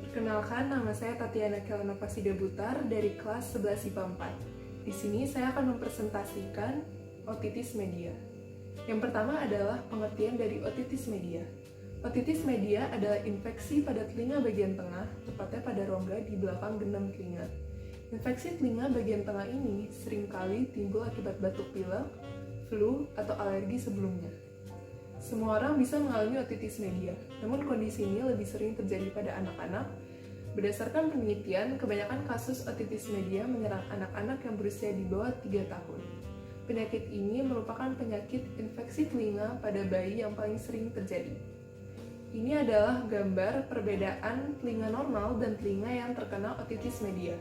Perkenalkan, nama saya Tatiana Kelana Pasida Butar dari kelas 11 IPA 4. Di sini saya akan mempresentasikan otitis media. Yang pertama adalah pengertian dari otitis media. Otitis media adalah infeksi pada telinga bagian tengah, tepatnya pada rongga di belakang genang telinga. Infeksi telinga bagian tengah ini seringkali timbul akibat batuk pilek, flu, atau alergi sebelumnya. Semua orang bisa mengalami otitis media, namun kondisi ini lebih sering terjadi pada anak-anak. Berdasarkan penelitian, kebanyakan kasus otitis media menyerang anak-anak yang berusia di bawah 3 tahun. Penyakit ini merupakan penyakit infeksi telinga pada bayi yang paling sering terjadi. Ini adalah gambar perbedaan telinga normal dan telinga yang terkena otitis media.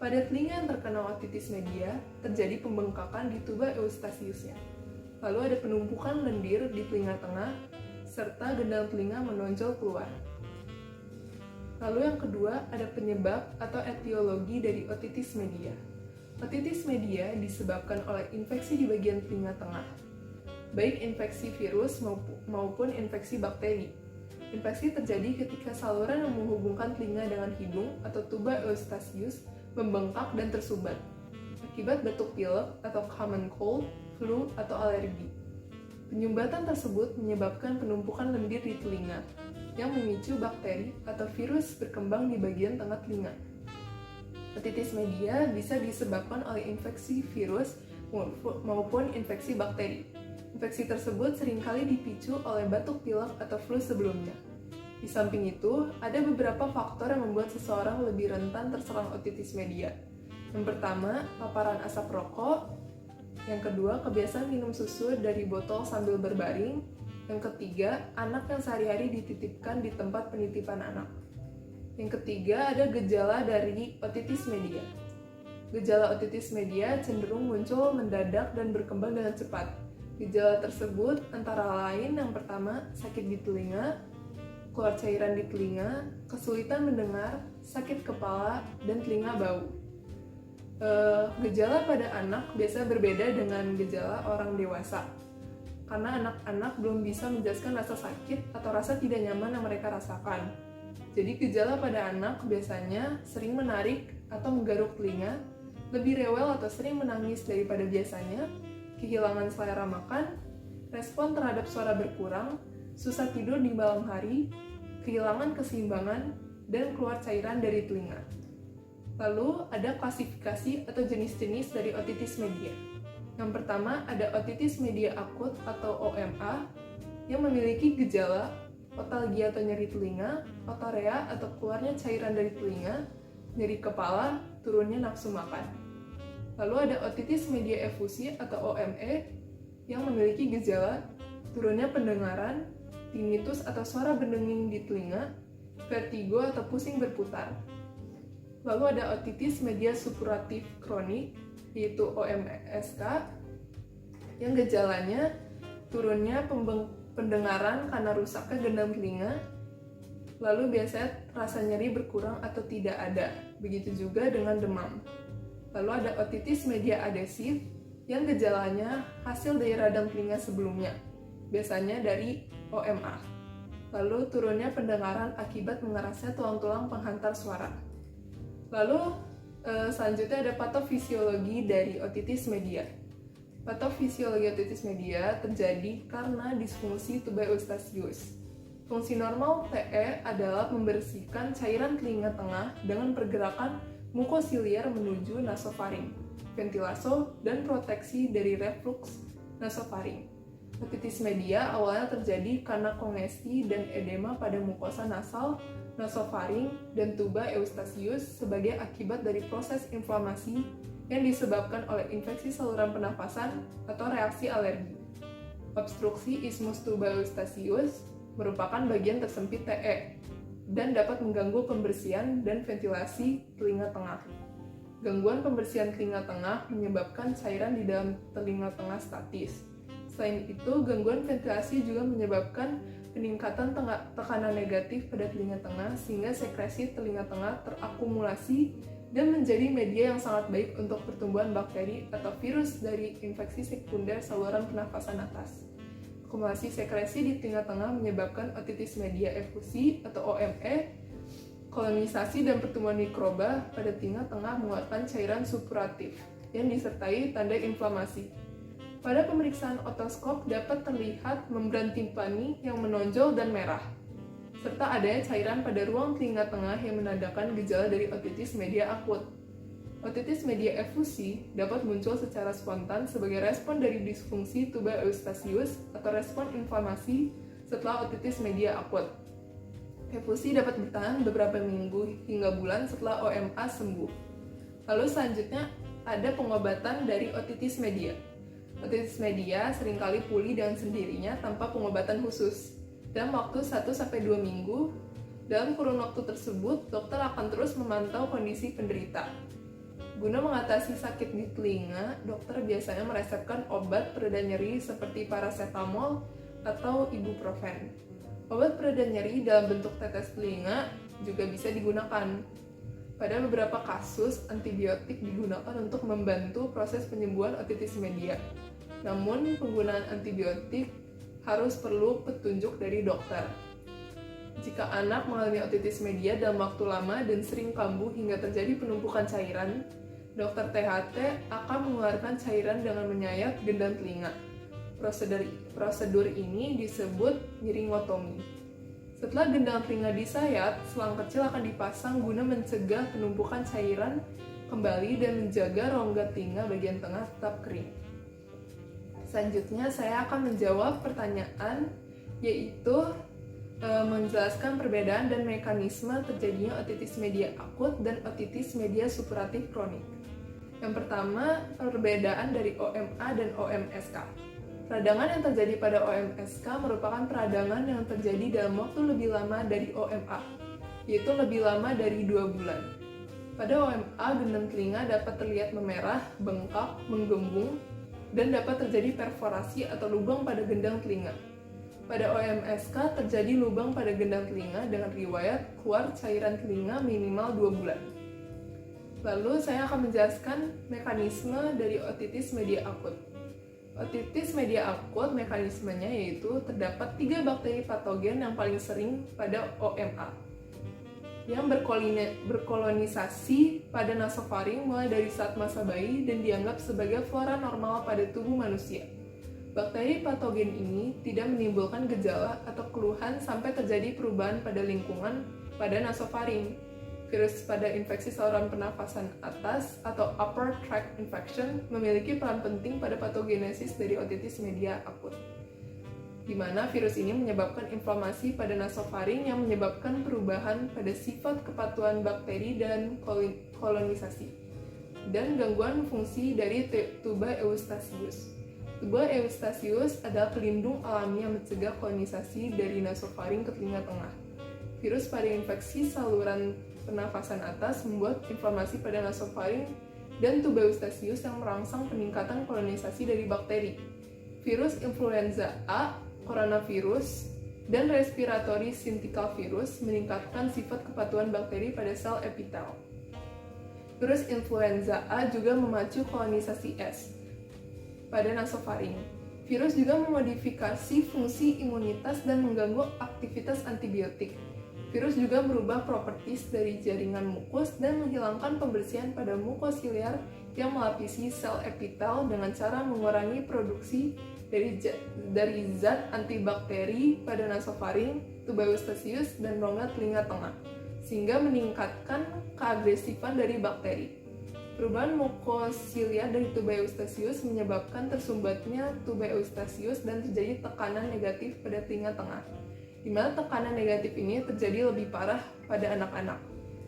Pada telinga yang terkena otitis media, terjadi pembengkakan di tuba eustasiusnya. Lalu ada penumpukan lendir di telinga tengah, serta gendang telinga menonjol keluar. Lalu yang kedua, ada penyebab atau etiologi dari otitis media. Otitis media disebabkan oleh infeksi di bagian telinga tengah, baik infeksi virus maupun infeksi bakteri. Infeksi terjadi ketika saluran yang menghubungkan telinga dengan hidung atau tuba eustasius membengkak dan tersumbat, akibat batuk pilek atau common cold, flu, atau alergi. Penyumbatan tersebut menyebabkan penumpukan lendir di telinga, yang memicu bakteri atau virus berkembang di bagian tengah telinga. Otitis media bisa disebabkan oleh infeksi virus maupun infeksi bakteri. Infeksi tersebut seringkali dipicu oleh batuk pilek atau flu sebelumnya. Di samping itu, ada beberapa faktor yang membuat seseorang lebih rentan terserang otitis media. Yang pertama, paparan asap rokok. Yang kedua, kebiasaan minum susu dari botol sambil berbaring. Yang ketiga, anak yang sehari-hari dititipkan di tempat penitipan anak. Yang ketiga, ada gejala dari otitis media. Gejala otitis media cenderung muncul mendadak dan berkembang dengan cepat. Gejala tersebut antara lain yang pertama, sakit di telinga, keluar cairan di telinga, kesulitan mendengar, sakit kepala, dan telinga bau. Gejala pada anak biasa berbeda dengan gejala orang dewasa, karena anak-anak belum bisa menjelaskan rasa sakit atau rasa tidak nyaman yang mereka rasakan. Jadi gejala pada anak biasanya sering menarik atau menggaruk telinga, lebih rewel atau sering menangis daripada biasanya, kehilangan selera makan, respon terhadap suara berkurang, susah tidur di malam hari, kehilangan keseimbangan, dan keluar cairan dari telinga. Lalu ada klasifikasi atau jenis-jenis dari otitis media. Yang pertama ada otitis media akut atau OMA yang memiliki gejala otalgia atau nyeri telinga, otorea atau keluarnya cairan dari telinga, nyeri kepala, turunnya nafsu makan. Lalu ada otitis media efusi atau OME yang memiliki gejala turunnya pendengaran, tinnitus atau suara berdenging di telinga, vertigo atau pusing berputar. Lalu ada otitis media supuratif kronik, yaitu OMSK, yang gejalanya turunnya pendengaran karena rusaknya gendang telinga, lalu biasanya rasa nyeri berkurang atau tidak ada, begitu juga dengan demam. Lalu ada otitis media adesif, yang gejalanya hasil dari radang telinga sebelumnya, biasanya dari OMA. Lalu turunnya pendengaran akibat mengerasnya tulang-tulang penghantar suara. Lalu selanjutnya ada patofisiologi dari otitis media. Patofisiologi otitis media terjadi karena disfungsi tuba eustasius. Fungsi normal TE adalah membersihkan cairan telinga tengah dengan pergerakan mukosiliar menuju nasofaring, ventilaso, dan proteksi dari reflux nasofaring. Otitis media awalnya terjadi karena kongesti dan edema pada mukosa nasal, nasofaring, dan tuba eustasius sebagai akibat dari proses inflamasi yang disebabkan oleh infeksi saluran pernafasan atau reaksi alergi. Obstruksi isthmus tuba eustasius merupakan bagian tersempit TE dan dapat mengganggu pembersihan dan ventilasi telinga tengah. Gangguan pembersihan telinga tengah menyebabkan cairan di dalam telinga tengah statis. Selain itu, gangguan ventilasi juga menyebabkan peningkatan tekanan negatif pada telinga tengah sehingga sekresi telinga tengah terakumulasi dan menjadi media yang sangat baik untuk pertumbuhan bakteri atau virus dari infeksi sekunder saluran pernafasan atas. Akumulasi sekresi di telinga tengah menyebabkan otitis media efusi atau OME. Kolonisasi dan pertumbuhan mikroba pada telinga tengah mengeluarkan cairan supuratif yang disertai tanda inflamasi. Pada pemeriksaan otoskop dapat terlihat membran timpani yang menonjol dan merah, serta adanya cairan pada ruang telinga tengah yang menandakan gejala dari otitis media akut. Otitis media efusi dapat muncul secara spontan sebagai respon dari disfungsi tuba Eustachius atau respon inflamasi setelah otitis media akut. Efusi dapat bertahan beberapa minggu hingga bulan setelah OMA sembuh. Lalu selanjutnya ada pengobatan dari otitis media. Otitis media seringkali pulih dengan sendirinya tanpa pengobatan khusus. Dalam waktu 1-2 minggu, dalam kurun waktu tersebut, dokter akan terus memantau kondisi penderita. Guna mengatasi sakit di telinga, dokter biasanya meresepkan obat pereda nyeri seperti paracetamol atau ibuprofen. Obat pereda nyeri dalam bentuk tetes telinga juga bisa digunakan. Pada beberapa kasus, antibiotik digunakan untuk membantu proses penyembuhan otitis media. Namun, penggunaan antibiotik harus perlu petunjuk dari dokter. Jika anak mengalami otitis media dalam waktu lama dan sering kambuh hingga terjadi penumpukan cairan, dokter THT akan mengeluarkan cairan dengan menyayat gendang telinga. Prosedur ini disebut nyiringotomi. Setelah gendang telinga disayat, selang kecil akan dipasang guna mencegah penumpukan cairan kembali dan menjaga rongga telinga bagian tengah tetap kering. Selanjutnya saya akan menjawab pertanyaan, yaitu menjelaskan perbedaan dan mekanisme terjadinya otitis media akut dan otitis media supuratif kronik. Yang pertama, perbedaan dari OMA dan OMSK. Peradangan yang terjadi pada OMSK merupakan peradangan yang terjadi dalam waktu lebih lama dari OMA, yaitu lebih lama dari 2 bulan. Pada OMA, gendang telinga dapat terlihat memerah, bengkak, menggembung, dan dapat terjadi perforasi atau lubang pada gendang telinga. Pada OMSK terjadi lubang pada gendang telinga dengan riwayat keluar cairan telinga minimal 2 bulan. Lalu saya akan menjelaskan mekanisme dari otitis media akut. Otitis media akut mekanismenya yaitu terdapat 3 bakteri patogen yang paling sering pada OMA yang berkolonisasi pada nasofaring mulai dari saat masa bayi dan dianggap sebagai flora normal pada tubuh manusia. Bakteri patogen ini tidak menimbulkan gejala atau keluhan sampai terjadi perubahan pada lingkungan pada nasofaring. Virus pada infeksi saluran pernafasan atas atau upper tract infection memiliki peran penting pada patogenesis dari otitis media akut, di mana virus ini menyebabkan inflamasi pada nasofaring yang menyebabkan perubahan pada sifat kepatuhan bakteri dan kolonisasi, dan gangguan fungsi dari tuba Eustachius. Tuba Eustachius adalah pelindung alami yang mencegah kolonisasi dari nasofaring ke telinga tengah. Virus pada infeksi saluran pernafasan atas membuat inflamasi pada nasofaring dan tuba Eustachius yang merangsang peningkatan kolonisasi dari bakteri. Virus influenza A, coronavirus, dan respiratory syncytial virus meningkatkan sifat kepatuhan bakteri pada sel epitel. Virus influenza A juga memacu kolonisasi S pada nasofaring. Virus juga memodifikasi fungsi imunitas dan mengganggu aktivitas antibiotik. Virus juga merubah properties dari jaringan mukus dan menghilangkan pembersihan pada mukosiliar yang melapisi sel epitel dengan cara mengurangi produksi dari zat antibakteri pada nasofaring, tuba Eustachius, dan rongga telinga tengah, sehingga meningkatkan keagresifan dari bakteri. Perubahan mukosiliar dari tuba Eustachius menyebabkan tersumbatnya tuba Eustachius dan terjadi tekanan negatif pada telinga tengah, di mana tekanan negatif ini terjadi lebih parah pada anak-anak.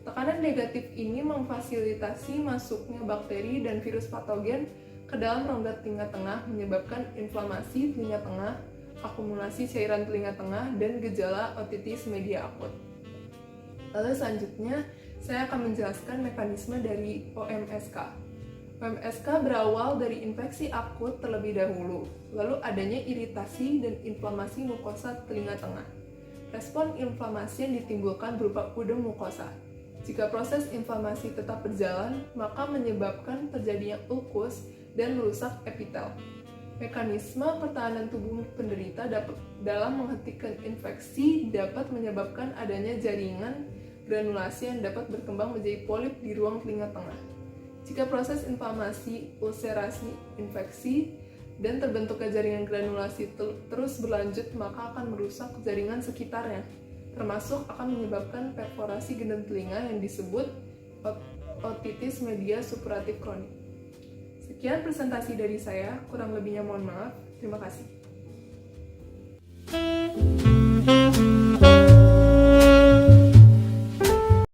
Tekanan negatif ini memfasilitasi masuknya bakteri dan virus patogen ke dalam rongga telinga tengah, menyebabkan inflamasi telinga tengah, akumulasi cairan telinga tengah, dan gejala otitis media akut. Lalu selanjutnya, saya akan menjelaskan mekanisme dari OMSK. OMSK berawal dari infeksi akut terlebih dahulu, lalu adanya iritasi dan inflamasi mukosa telinga tengah. Respon inflamasi yang ditimbulkan berupa pudem mukosa. Jika proses inflamasi tetap berjalan, maka menyebabkan terjadinya ulkus dan merusak epitel. Mekanisme pertahanan tubuh penderita dalam menghentikan infeksi dapat menyebabkan adanya jaringan granulasi yang dapat berkembang menjadi polip di ruang telinga tengah. Jika proses inflamasi, ulserasi, infeksi, dan terbentuknya jaringan granulasi terus berlanjut, maka akan merusak jaringan sekitarnya, termasuk akan menyebabkan perforasi gendang telinga yang disebut otitis media supuratif kronik. Sekian presentasi dari saya, kurang lebihnya mohon maaf. Terima kasih.